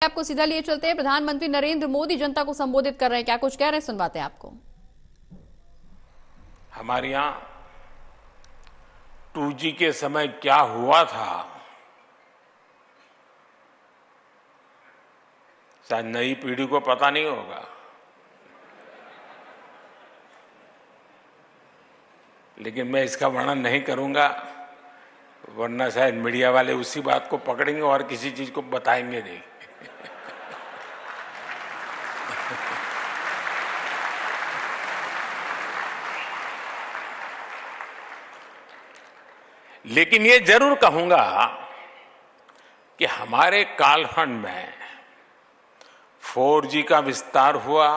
आपको सीधा लिए चलते हैं। प्रधानमंत्री नरेंद्र मोदी जनता को संबोधित कर रहे हैं, क्या कुछ कह रहे हैं, सुनवाते हैं आपको। हमारे यहां 2G के समय क्या हुआ था, शायद नई पीढ़ी को पता नहीं होगा, लेकिन मैं इसका वर्णन नहीं करूंगा, वरना शायद मीडिया वाले उसी बात को पकड़ेंगे और किसी चीज को बताएंगे नहीं। लेकिन ये जरूर कहूंगा कि हमारे कालखंड में 4G का विस्तार हुआ,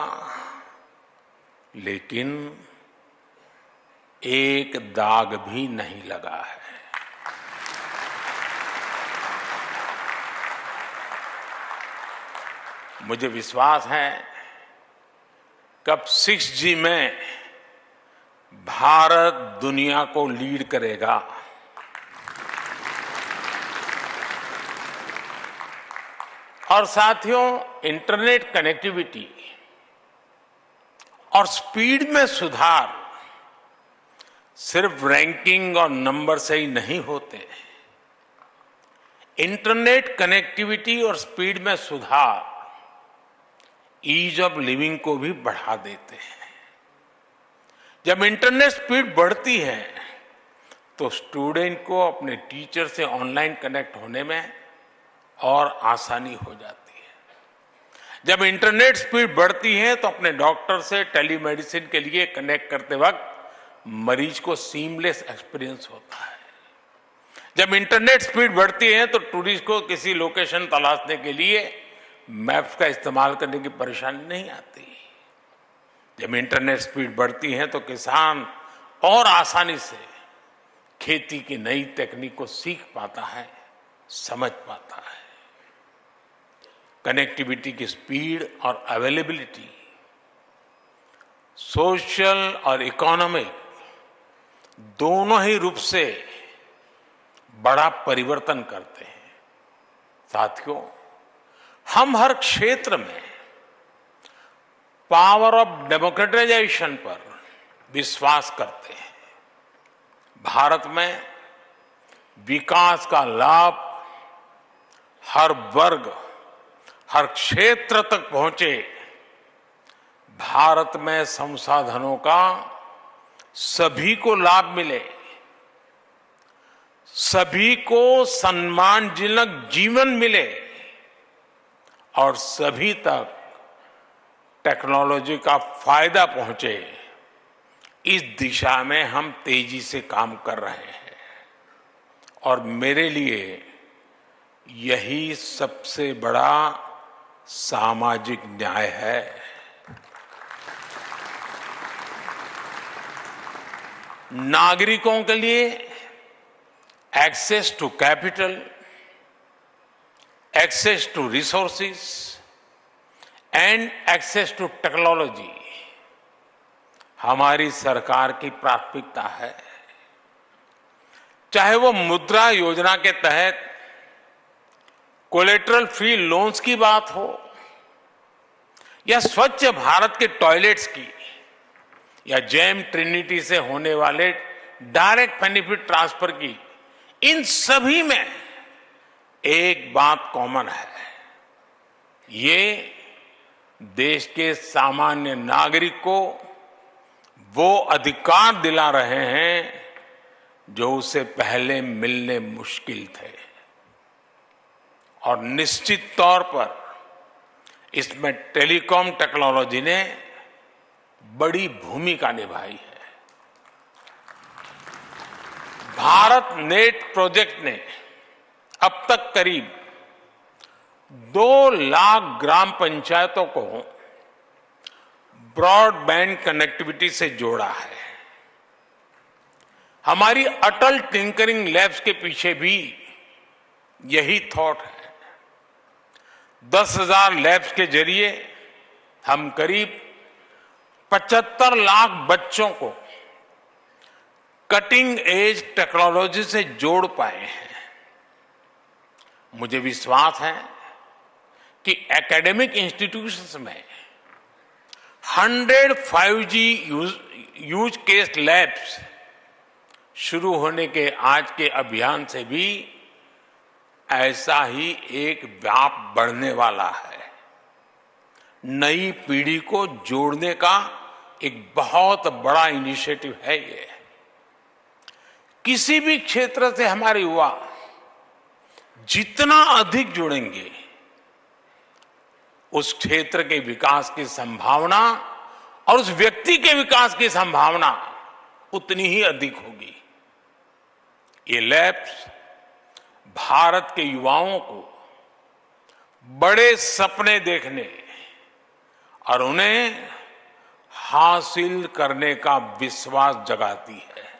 लेकिन एक दाग भी नहीं लगा है। मुझे विश्वास है कब 6G में भारत दुनिया को लीड करेगा। और साथियों, इंटरनेट कनेक्टिविटी और स्पीड में सुधार सिर्फ रैंकिंग और नंबर से ही नहीं होते। इंटरनेट कनेक्टिविटी और स्पीड में सुधार ईज ऑफ लिविंग को भी बढ़ा देते हैं। जब इंटरनेट स्पीड बढ़ती है तो स्टूडेंट को अपने टीचर से ऑनलाइन कनेक्ट होने में और आसानी हो जाती है। जब इंटरनेट स्पीड बढ़ती है तो अपने डॉक्टर से टेलीमेडिसिन के लिए कनेक्ट करते वक्त मरीज को सीमलेस एक्सपीरियंस होता है। जब इंटरनेट स्पीड बढ़ती है तो टूरिस्ट को किसी लोकेशन तलाशने के लिए मैप्स का इस्तेमाल करने की परेशानी नहीं आती। जब इंटरनेट स्पीड बढ़ती है तो किसान और आसानी से खेती की नई तकनीक को सीख पाता है, समझ पाता है। कनेक्टिविटी की स्पीड और अवेलेबिलिटी सोशल और इकोनॉमिक दोनों ही रूप से बड़ा परिवर्तन करते हैं। साथियों, हम हर क्षेत्र में पावर ऑफ डेमोक्रेटाइजेशन पर विश्वास करते हैं। भारत में विकास का लाभ हर वर्ग, हर क्षेत्र तक पहुंचे। भारत में संसाधनों का सभी को लाभ मिले, सभी को सम्मानजनक जीवन मिले और सभी तक टेक्नोलॉजी का फायदा पहुंचे। इस दिशा में हम तेजी से काम कर रहे हैं और मेरे लिए यही सबसे बड़ा सामाजिक न्याय है। नागरिकों के लिए access to capital, access to resources and access to technology हमारी सरकार की प्राथमिकता है। चाहे वो मुद्रा योजना के तहत कोलेटरल फ्री लोन्स की बात हो या स्वच्छ भारत के टॉयलेट्स की या जेम ट्रिनिटी से होने वाले डायरेक्ट बेनिफिट ट्रांसफर की, इन सभी में एक बात कॉमन है। ये देश के सामान्य नागरिक को वो अधिकार दिला रहे हैं जो उसे पहले मिलने मुश्किल थे। और निश्चित तौर पर इसमें टेलीकॉम टेक्नोलॉजी ने बड़ी भूमिका निभाई है। भारत नेट प्रोजेक्ट ने अब तक करीब 2 लाख ग्राम पंचायतों को ब्रॉडबैंड कनेक्टिविटी से जोड़ा है। हमारी अटल टिंकरिंग लैब्स के पीछे भी यही थॉट है। 10,000 लैब्स के जरिए हम करीब 75 लाख बच्चों को कटिंग एज टेक्नोलॉजी से जोड़ पाए हैं। मुझे विश्वास है कि एकेडमिक इंस्टीट्यूशंस में 100 5G यूज केस लैब्स शुरू होने के आज के अभियान से भी ऐसा ही एक व्याप बढ़ने वाला है। नई पीढ़ी को जोड़ने का एक बहुत बड़ा इनिशिएटिव है ये। किसी भी क्षेत्र से हमारे युवा जितना अधिक जुड़ेंगे, उस क्षेत्र के विकास की संभावना और उस व्यक्ति के विकास की संभावना उतनी ही अधिक होगी। ये लैब्स भारत के युवाओं को बड़े सपने देखने और उन्हें हासिल करने का विश्वास जगाती है।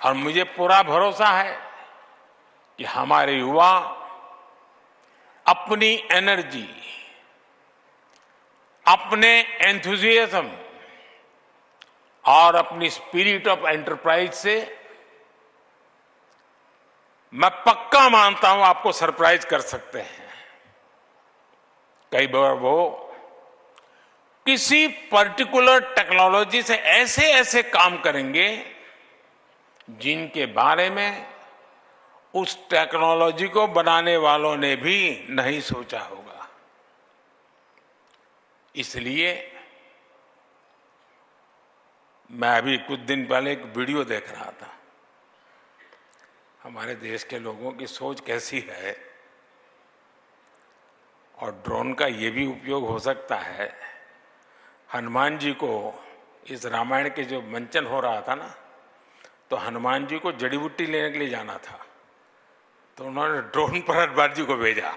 और मुझे पूरा भरोसा है कि हमारे युवा अपनी एनर्जी, अपने एंथुजियाज्म और अपनी स्पिरिट ऑफ एंटरप्राइज से मैं पक्का मानता हूं आपको सरप्राइज कर सकते हैं। कई बार वो किसी पर्टिकुलर टेक्नोलॉजी से ऐसे ऐसे काम करेंगे जिनके बारे में उस टेक्नोलॉजी को बनाने वालों ने भी नहीं सोचा होगा। इसलिए मैं अभी कुछ दिन पहले एक वीडियो देख रहा था। हमारे देश के लोगों की सोच कैसी है, और ड्रोन का ये भी उपयोग हो सकता है। हनुमान जी को इस रामायण के जो मंचन हो रहा था ना, तो हनुमान जी को जड़ी बूटी लेने के लिए जाना था, तो उन्होंने ड्रोन पर हनुमान जी को भेजा।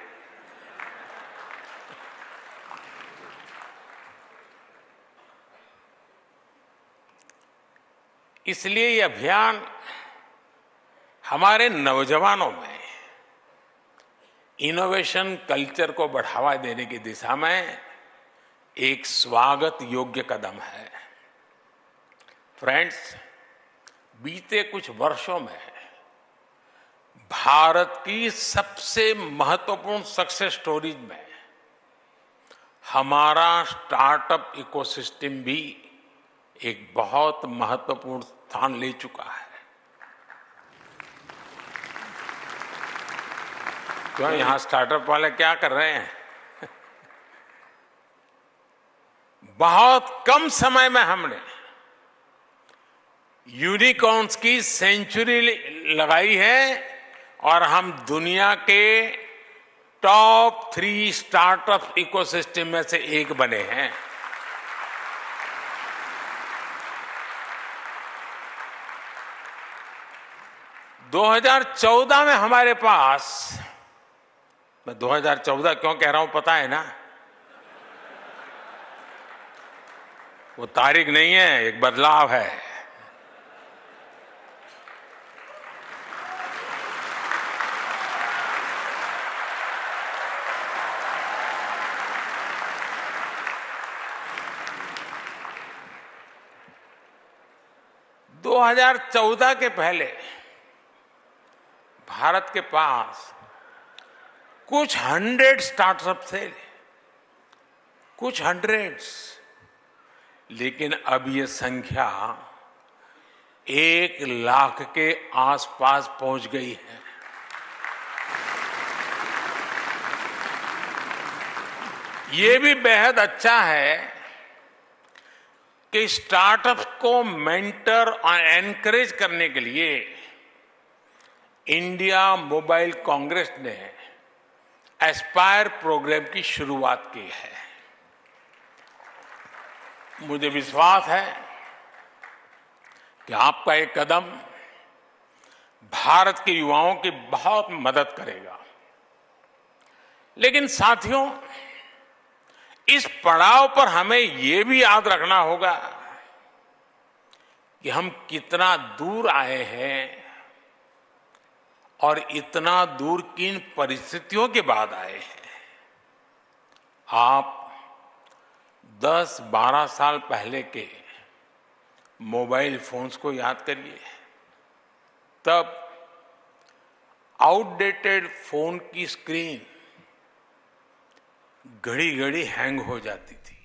इसलिए ये अभियान हमारे नौजवानों में इनोवेशन कल्चर को बढ़ावा देने की दिशा में एक स्वागत योग्य कदम है। फ्रेंड्स, बीते कुछ वर्षों में भारत की सबसे महत्वपूर्ण सक्सेस स्टोरीज में हमारा स्टार्टअप इकोसिस्टम भी एक बहुत महत्वपूर्ण स्थान ले चुका है। क्यों यहां स्टार्टअप वाले क्या कर रहे हैं? बहुत कम समय में हमने यूनिकॉर्न्स की सेंचुरी लगाई है और हम दुनिया के टॉप 3 स्टार्टअप इकोसिस्टम में से एक बने हैं। दो 2014 में हमारे पास, मैं 2014 क्यों कह रहा हूं पता है ना? वो तारीख नहीं है, एक बदलाव है। दो 2014 के पहले भारत के पास कुछ 100 स्टार्टअप थे, कुछ 100, लेकिन अब ये संख्या 1 लाख के आसपास पहुंच गई है। ये भी बेहद अच्छा है कि स्टार्टअप को मेंटर और एनकरेज करने के लिए इंडिया मोबाइल कांग्रेस ने एस्पायर प्रोग्राम की शुरुआत की है। मुझे विश्वास है कि आपका एक कदम भारत के युवाओं की बहुत मदद करेगा। लेकिन साथियों, इस पड़ाव पर हमें यह भी याद रखना होगा कि हम कितना दूर आए हैं और इतना दूर किन परिस्थितियों के बाद आए हैं। आप 10-12 साल पहले के मोबाइल फोन्स को याद करिए। तब आउटडेटेड फोन की स्क्रीन घड़ी घड़ी हैंग हो जाती थी।